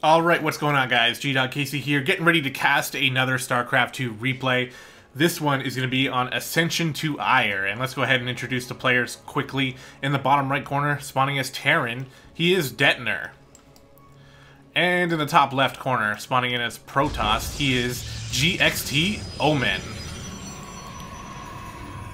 Alright, what's going on guys? gdoggcasey here, getting ready to cast another StarCraft 2 replay. This one is going to be on Ascension to Ire, and let's go ahead and introduce the players quickly. In the bottom right corner, spawning as Terran, he is Detiner. And in the top left corner, spawning in as Protoss, he is GXT Omen.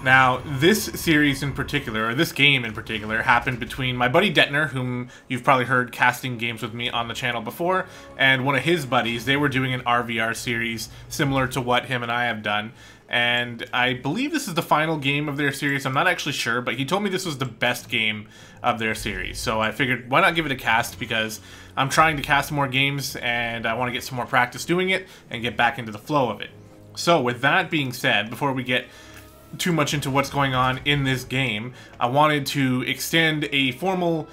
Now, this series in particular, or this game in particular, happened between my buddy Detiner, whom you've probably heard casting games with me on the channel before, and one of his buddies. They were doing an RVR series similar to what him and I have done, and I believe this is the final game of their series. I'm not actually sure, but he told me this was the best game of their series, so I figured why not give it a cast, because I'm trying to cast more games, and I want to get some more practice doing it, and get back into the flow of it. So, with that being said, before we get too much into what's going on in this game, I wanted to extend a formal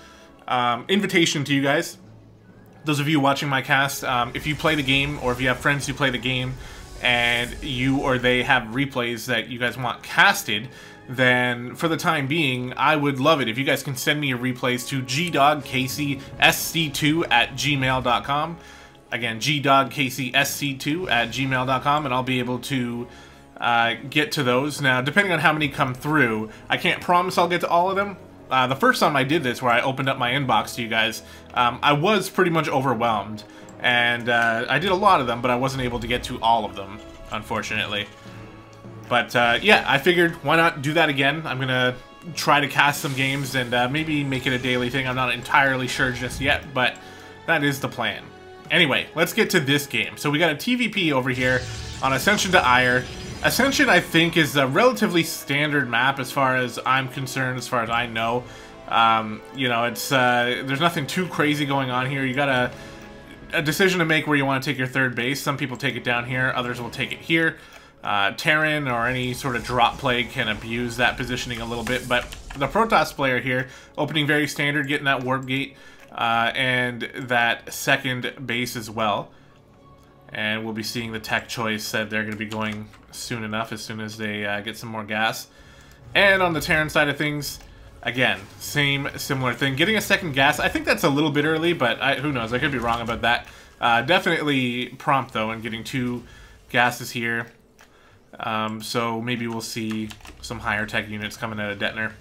invitation to you guys. Those of you watching my cast, if you play the game, or if you have friends who play the game, and you or they have replays that you guys want casted, then for the time being, I would love it if you guys can send me your replays to gdoggcasey SC2 at gmail.com. Again, gdoggcasey SC2 at gmail.com, and I'll be able to get to those. Now, depending on how many come through, I can't promise I'll get to all of them. The first time I did this, where I opened up my inbox to you guys, I was pretty much overwhelmed. And I did a lot of them, but I wasn't able to get to all of them, unfortunately. But yeah, I figured, why not do that again? I'm going to try to cast some games and maybe make it a daily thing. I'm not entirely sure just yet, but that is the plan. Anyway, let's get to this game. So we got a TVP over here on Ascension to Ire. Ascension, I think, is a relatively standard map as far as I'm concerned, as far as I know. You know, it's there's nothing too crazy going on here. You got a decision to make where you want to take your third base. Some people take it down here, others will take it here. Terran or any sort of drop play can abuse that positioning a little bit, but the Protoss player here, opening very standard, getting that warp gate, and that second base as well. And we'll be seeing the tech choice that they're going to be going soon enough, as soon as they get some more gas. And on the Terran side of things, again, similar thing. Getting a second gas, I think that's a little bit early, but who knows, I could be wrong about that. Definitely prompt, though, in getting 2 gases here. So maybe we'll see some higher tech units coming out of Detiner.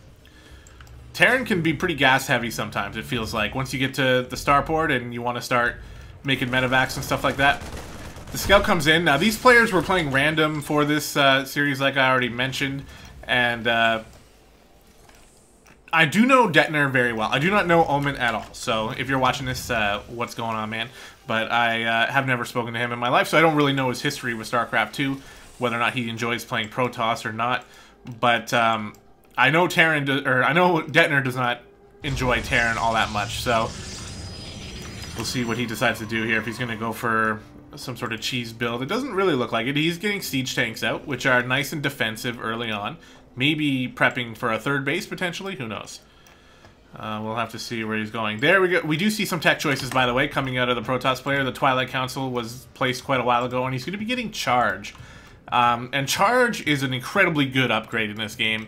Terran can be pretty gas heavy sometimes, it feels like. Once you get to the starport and you want to start making medevacs and stuff like that. The scout comes in. Now, these players were playing random for this series, like I already mentioned, and I do know Detiner very well. I do not know Omen at all, so if you're watching this, what's going on, man? But I have never spoken to him in my life, so I don't really know his history with StarCraft 2, whether or not he enjoys playing Protoss or not. But I know I know Detiner does not enjoy Terran all that much, so we'll see what he decides to do here, if he's going to go for some sort of cheese build. It doesn't really look like it. He's getting siege tanks out, which are nice and defensive early on. Maybe prepping for a third base, potentially. Who knows? We'll have to see where he's going. There we go. We do see some tech choices, by the way, coming out of the Protoss player. The Twilight Council was placed quite a while ago, and he's going to be getting Charge. And Charge is an incredibly good upgrade in this game.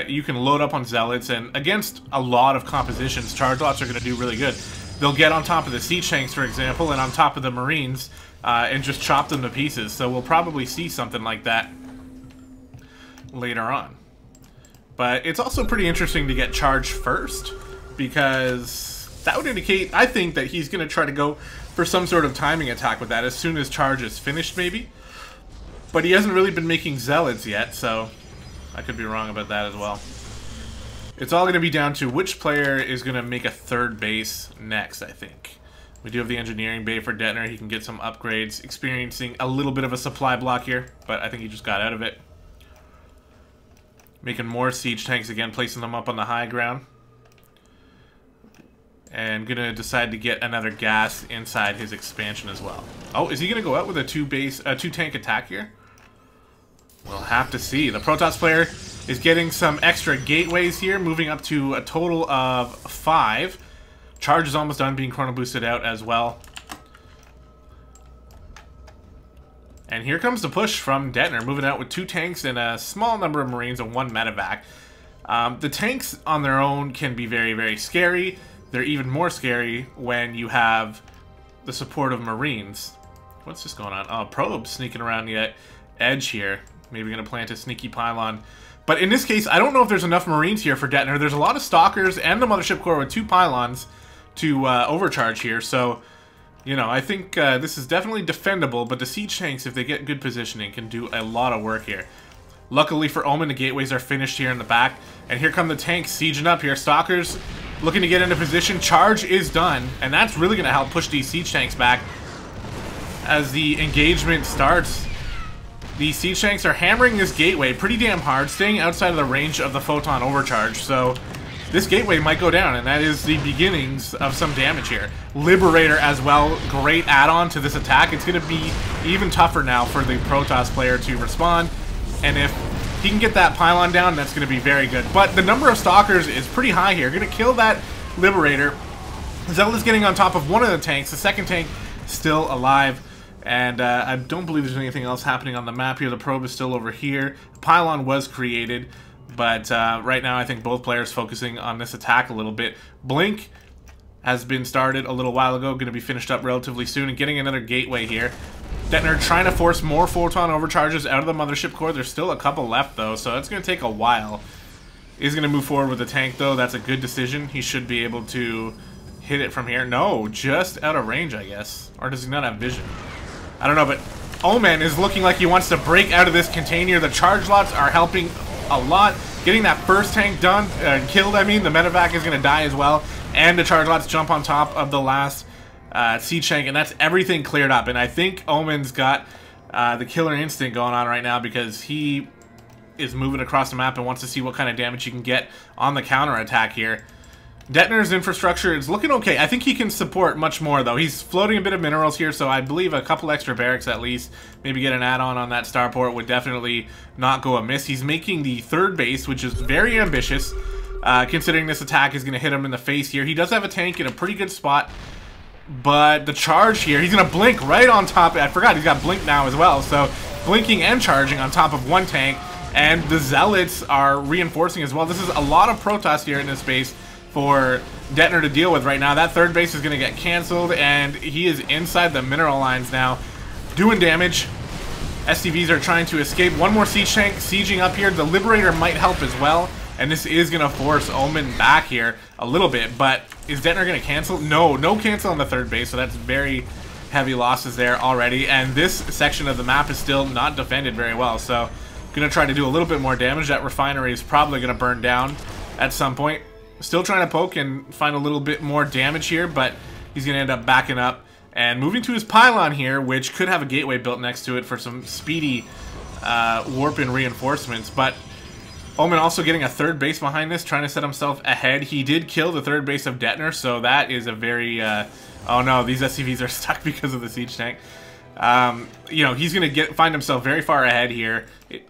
You can load up on Zealots, and against a lot of compositions, Charge lots are going to do really good. They'll get on top of the siege tanks, for example, and on top of the Marines, and just chop them to pieces. So we'll probably see something like that later on. But it's also pretty interesting to get Charge first, because that would indicate, I think, that he's going to try to go for some sort of timing attack with that as soon as Charge is finished, maybe. But he hasn't really been making Zealots yet, so I could be wrong about that as well. It's all going to be down to which player is going to make a third base next, I think. We do have the engineering bay for Detiner. He can get some upgrades, experiencing a little bit of a supply block here, but I think he just got out of it. Making more siege tanks again, placing them up on the high ground. And going to decide to get another gas inside his expansion as well. Oh, is he going to go out with a 2-tank attack here? We'll have to see. The Protoss player is getting some extra gateways here, moving up to a total of 5. Charge is almost done being chrono boosted out as well. And here comes the push from Detiner, moving out with 2 tanks and a small number of Marines and 1 medevac. The tanks on their own can be very, very scary. They're even more scary when you have the support of Marines. What's just going on? Oh, Probe sneaking around the edge here. Maybe going to plant a sneaky pylon. But in this case, I don't know if there's enough Marines here for Detiner. There's a lot of Stalkers and the Mothership Core with 2 pylons to overcharge here. So, you know, I think this is definitely defendable. But the siege tanks, if they get good positioning, can do a lot of work here. Luckily for Omen, the gateways are finished here in the back. And here come the tanks sieging up here. Stalkers looking to get into position. Charge is done. And that's really going to help push these siege tanks back as the engagement starts. The siege tanks are hammering this gateway pretty damn hard, staying outside of the range of the photon overcharge. So this gateway might go down, and that is the beginnings of some damage here. Liberator as well, great add-on to this attack. It's going to be even tougher now for the Protoss player to respond. And if he can get that pylon down, that's going to be very good. But the number of Stalkers is pretty high here. Going to kill that Liberator. Zealot's getting on top of one of the tanks. The second tank still alive. And I don't believe there's anything else happening on the map here. The probe is still over here. The pylon was created. But right now I think both players focusing on this attack a little bit. Blink has been started a little while ago. Going to be finished up relatively soon. And getting another gateway here. Detiner trying to force more photon overcharges out of the Mothership Core. There's still a couple left, though, so it's going to take a while. He's going to move forward with the tank, though. That's a good decision. He should be able to hit it from here. No, just out of range, I guess. Or does he not have vision? I don't know, but Omen is looking like he wants to break out of this container. The charge lots are helping a lot. Getting that first tank done, killed, I mean. The medevac is going to die as well. And the charge lots jump on top of the last siege tank, and that's everything cleared up. And I think Omen's got the killer instinct going on right now because he is moving across the map and wants to see what kind of damage he can get on the counterattack here. Detiner's infrastructure is looking okay. I think he can support much more, though. He's floating a bit of minerals here, so I believe a couple extra barracks at least. Maybe get an add-on on that starport would definitely not go amiss. He's making the third base, which is very ambitious, considering this attack is going to hit him in the face here. He does have a tank in a pretty good spot, but the charge here, he's going to blink right on top. I forgot he's got blink now as well, so blinking and charging on top of one tank, and the Zealots are reinforcing as well. This is a lot of Protoss here in this base for Detiner to deal with right now. That third base is going to get canceled, and he is inside the mineral lines now, doing damage. SCVs are trying to escape. One more siege tank sieging up here. The Liberator might help as well, and this is going to force Omen back here a little bit, but is Detiner going to cancel? No, no cancel on the third base, so that's very heavy losses there already, and this section of the map is still not defended very well, so going to try to do a little bit more damage. That refinery is probably going to burn down at some point. Still trying to poke and find a little bit more damage here, but he's going to end up backing up and moving to his pylon here, which could have a gateway built next to it for some speedy warp and reinforcements. But Omen also getting a third base behind this, trying to set himself ahead. He did kill the third base of Detiner, so that is a very... oh no, these SCVs are stuck because of the siege tank. You know, he's going to find himself very far ahead here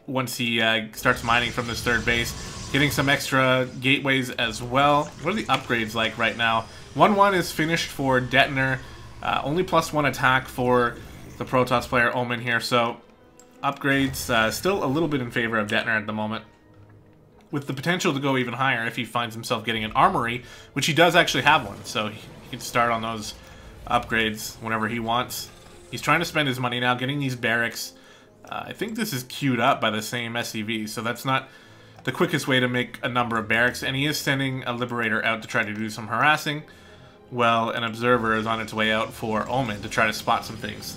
once he starts mining from this third base. Getting some extra gateways as well. What are the upgrades like right now? 1-1 is finished for Detiner. Only +1 attack for the Protoss player Omen here. So upgrades still a little bit in favor of Detiner at the moment, with the potential to go even higher if he finds himself getting an armory, which he does actually have one. So he can start on those upgrades whenever he wants. He's trying to spend his money now, getting these barracks. I think this is queued up by the same SCV, so that's not the quickest way to make a number of barracks, and he is sending a Liberator out to try to do some harassing, while an Observer is on its way out for Omen to try to spot some things.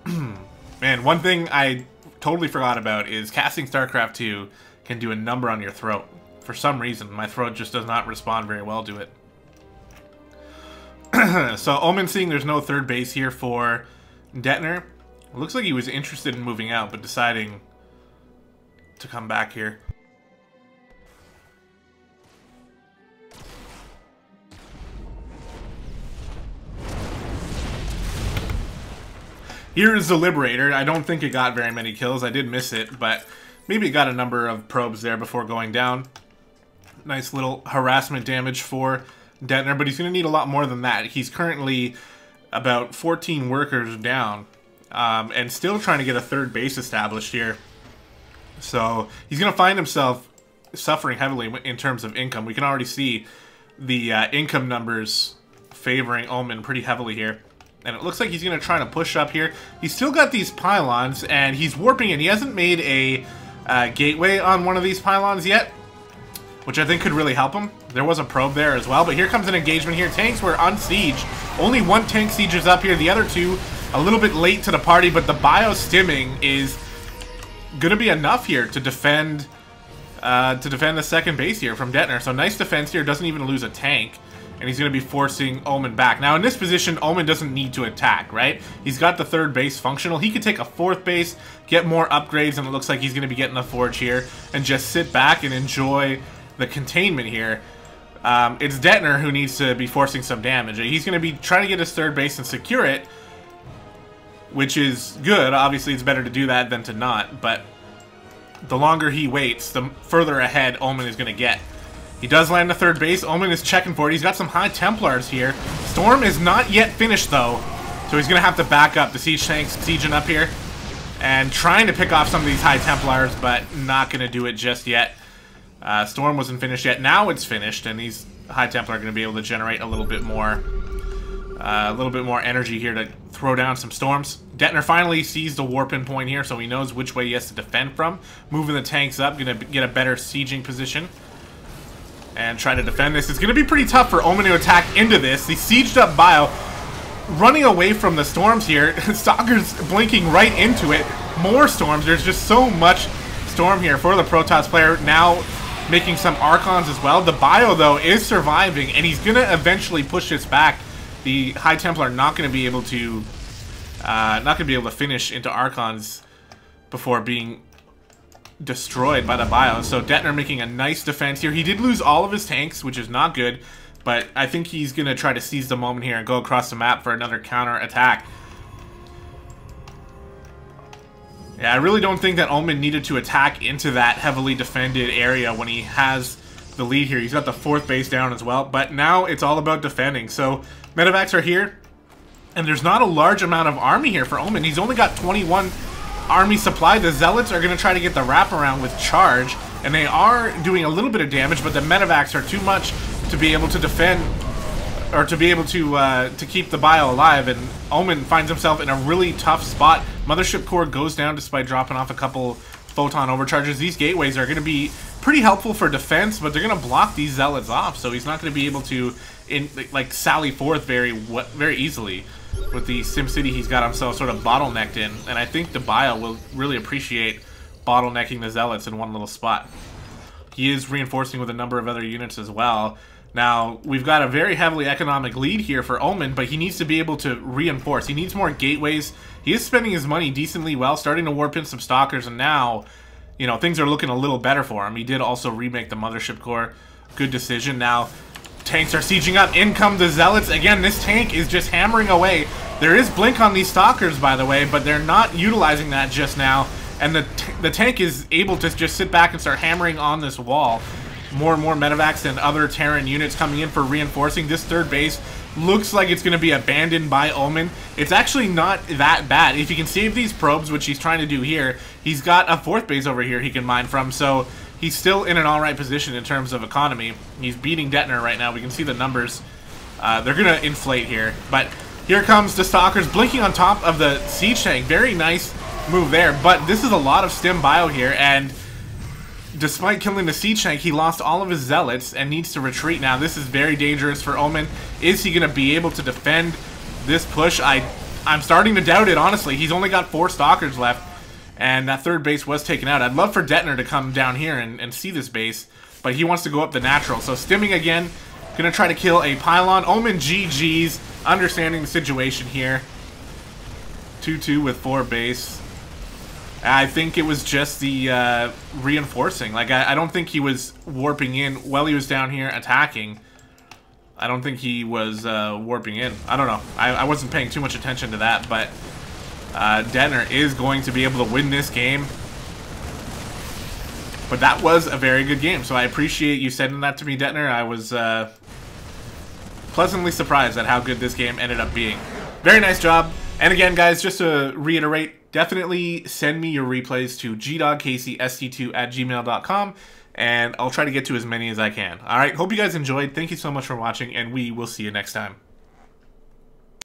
Man, one thing I totally forgot about is casting StarCraft 2 can do a number on your throat. For some reason, my throat just does not respond very well to it. So Omen seeing there's no third base here for Detiner. It looks like he was interested in moving out, but deciding to come back here. Here is the Liberator. I don't think it got very many kills. I did miss it, but maybe it got a number of probes there before going down. Nice little harassment damage for Detiner, but he's going to need a lot more than that. He's currently about 14 workers down. And still trying to get a third base established here. So he's going to find himself suffering heavily in terms of income. We can already see the income numbers favoring Omen pretty heavily here. And it looks like he's going to try to push up here. He's still got these pylons, and he's warping in. He hasn't made a gateway on one of these pylons yet, which I think could really help him. There was a probe there as well, but here comes an engagement here. Tanks were unsieged. Only one tank sieges up here. The other two a little bit late to the party, but the bio-stimming is going to be enough here to defend the second base here from Detiner. So nice defense here. Doesn't even lose a tank. And he's going to be forcing Omen back. Now, in this position, Omen doesn't need to attack, right? He's got the third base functional. He could take a fourth base, get more upgrades, and it looks like he's going to be getting the forge here, and just sit back and enjoy the containment here. It's Detiner who needs to be forcing some damage. He's going to be trying to get his third base and secure it, which is good. Obviously, it's better to do that than to not, but the longer he waits, the further ahead Omen is going to get. He does land the third base. Omen is checking for it. He's got some high Templars here. Storm is not yet finished, though, so he's going to have to back up. The siege tank's sieging up here and trying to pick off some of these high Templars, but not going to do it just yet. Storm wasn't finished yet. Now it's finished, and these high Templar are going to be able to generate a little bit more energy here to throw down some storms. Detiner finally sees the warp-in point here, so he knows which way he has to defend from. Moving the tanks up, going to get a better sieging position and try to defend this. It's going to be pretty tough for Omen to attack into this. The sieged up bio, running away from the storms here. Stalker's blinking right into it. More storms. There's just so much storm here for the Protoss player. Now making some Archons as well. The bio, though, is surviving, and he's going to eventually push this back. The High Templar not going to be able to finish into Archons before being destroyed by the bio. So Detiner making a nice defense here. He did lose all of his tanks, which is not good, but I think he's going to try to seize the moment here and go across the map for another counter attack. Yeah, I really don't think that Omen needed to attack into that heavily defended area when he has the lead here. He's got the fourth base down as well, but now it's all about defending. So medevacs are here, and there's not a large amount of army here for Omen. He's only got 21 army supply. The Zealots are going to try to get the wraparound with charge, and they are doing a little bit of damage, but the medevacs are too much to be able to defend, or to be able to keep the bio alive, and Omen finds himself in a really tough spot. Mothership core goes down despite dropping off a couple photon overcharges. These gateways are going to be pretty helpful for defense, but they're going to block these Zealots off, so he's not going to be able to sally forth very easily. With the SimCity, he's got himself sort of bottlenecked in, and I think the bio will really appreciate bottlenecking the Zealots in one little spot. He is reinforcing with a number of other units as well. Now, we've got a very heavily economic lead here for Omen, but he needs to be able to reinforce. He needs more gateways. He is spending his money decently well, starting to warp in some Stalkers, and now, you know, things are looking a little better for him. He did also remake the Mothership core. Good decision. Now, tanks are sieging up. In come the Zealots. Again, this tank is just hammering away. There is blink on these Stalkers, by the way, but they're not utilizing that just now. And the tank is able to just sit back and start hammering on this wall. More and more medevacs and other Terran units coming in for reinforcing. This third base looks like it's going to be abandoned by Omen. It's actually not that bad. If he can save these probes, which he's trying to do here, he's got a fourth base over here he can mine from, so he's still in an alright position in terms of economy. He's beating Detiner right now. We can see the numbers. They're going to inflate here. But here comes the Stalkers blinking on top of the siege tank. Very nice move there. But this is a lot of stim bio here, and despite killing the siege tank, he lost all of his Zealots and needs to retreat now. This is very dangerous for Omen. Is he going to be able to defend this push? I'm starting to doubt it, honestly. He's only got 4 Stalkers left, and that third base was taken out. I'd love for Detiner to come down here and see this base, but he wants to go up the natural. So stimming again, going to try to kill a pylon. Omen GG's, understanding the situation here. 2-2 with 4 base. I think it was just the reinforcing. Like, I don't think he was warping in while he was down here attacking. I don't think he was warping in. I don't know. I wasn't paying too much attention to that, but Detiner is going to be able to win this game. But that was a very good game, so I appreciate you sending that to me, Detiner. I was pleasantly surprised at how good this game ended up being. Very nice job. And again, guys, just to reiterate, definitely send me your replays to gdoggcasey SC2 at gmail.com. and I'll try to get to as many as I can. Alright, hope you guys enjoyed. Thank you so much for watching, and we will see you next time.